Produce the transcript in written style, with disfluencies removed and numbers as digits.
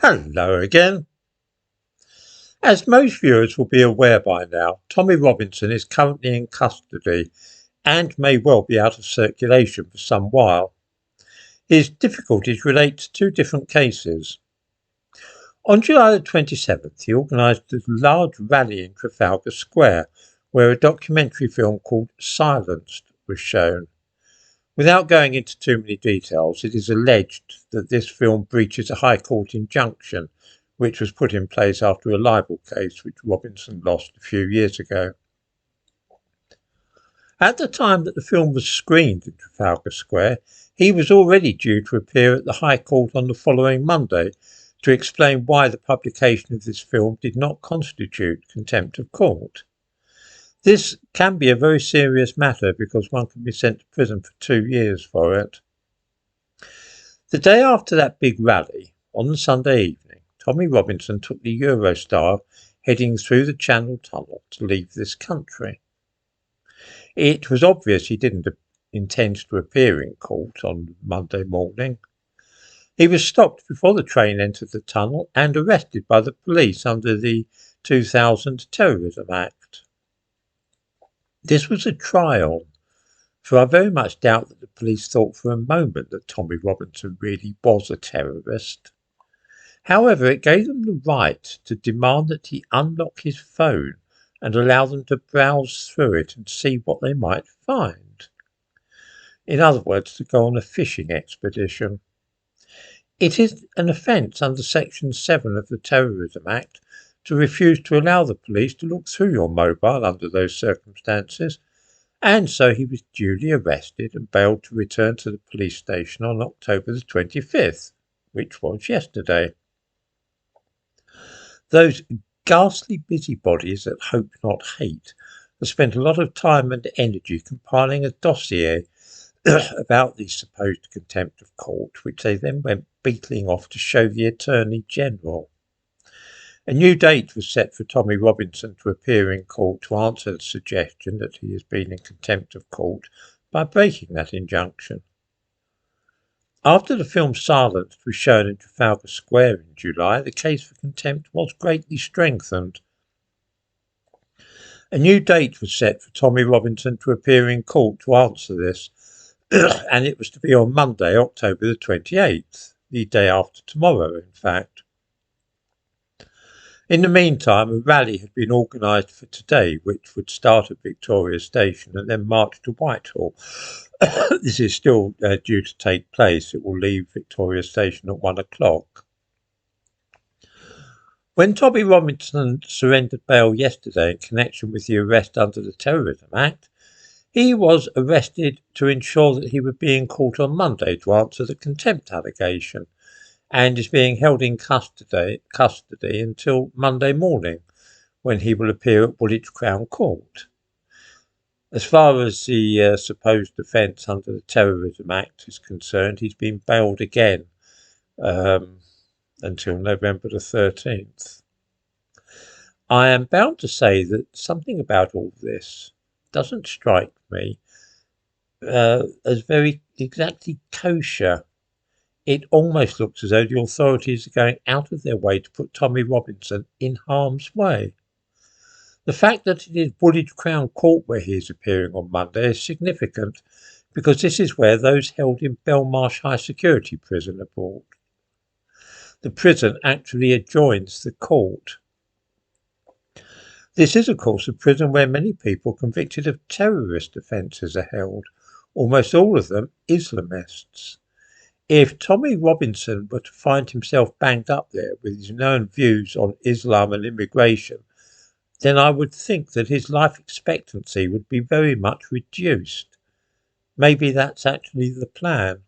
Hello again. As most viewers will be aware by now, Tommy Robinson is currently in custody and may well be out of circulation for some while. His difficulties relate to two different cases. On July the 27th, he organised a large rally in Trafalgar Square where a documentary film called Silenced was shown. Without going into too many details, it is alleged that this film breaches a High Court injunction which was put in place after a libel case which Robinson lost a few years ago. At the time that the film was screened in Trafalgar Square, he was already due to appear at the High Court on the following Monday to explain why the publication of this film did not constitute contempt of court. This can be a very serious matter because one can be sent to prison for 2 years for it. The day after that big rally, on the Sunday evening, Tommy Robinson took the Eurostar heading through the Channel Tunnel to leave this country. It was obvious he didn't intend to appear in court on Monday morning. He was stopped before the train entered the tunnel and arrested by the police under the 2000 Terrorism Act. This was a trial, for I very much doubt that the police thought for a moment that Tommy Robinson really was a terrorist. However, it gave them the right to demand that he unlock his phone and allow them to browse through it and see what they might find. In other words, to go on a fishing expedition. It is an offence under Section 7 of the Terrorism Act to refuse to allow the police to look through your mobile under those circumstances, and so he was duly arrested and bailed to return to the police station on October the 25th, which was yesterday. Those ghastly busybodies at Hope Not Hate have spent a lot of time and energy compiling a dossier about the supposed contempt of court, which they then went beetling off to show the Attorney General. A new date was set for Tommy Robinson to appear in court to answer the suggestion that he has been in contempt of court by breaking that injunction. After the film Silenced was shown in Trafalgar Square in July, the case for contempt was greatly strengthened. A new date was set for Tommy Robinson to appear in court to answer this, and it was to be on Monday, October the 28th, the day after tomorrow, in fact. In the meantime, a rally had been organised for today, which would start at Victoria Station and then march to Whitehall. This is still due to take place. It will leave Victoria Station at 1 o'clock. When Tommy Robinson surrendered bail yesterday in connection with the arrest under the Terrorism Act, he was arrested to ensure that he would be in court on Monday to answer the contempt allegation, and is being held in custody until Monday morning, when he will appear at Woolwich Crown Court. As far as the supposed offence under the Terrorism Act is concerned, he's been bailed again until November the 13th. I am bound to say that something about all this doesn't strike me as very exactly kosher. It almost looks as though the authorities are going out of their way to put Tommy Robinson in harm's way. The fact that it is Woolwich Crown Court where he is appearing on Monday is significant because this is where those held in Belmarsh High Security Prison are brought. The prison actually adjoins the court. This is, of course, a prison where many people convicted of terrorist offences are held, almost all of them Islamists. If Tommy Robinson were to find himself banged up there with his known views on Islam and immigration, then I would think that his life expectancy would be very much reduced. Maybe that's actually the plan.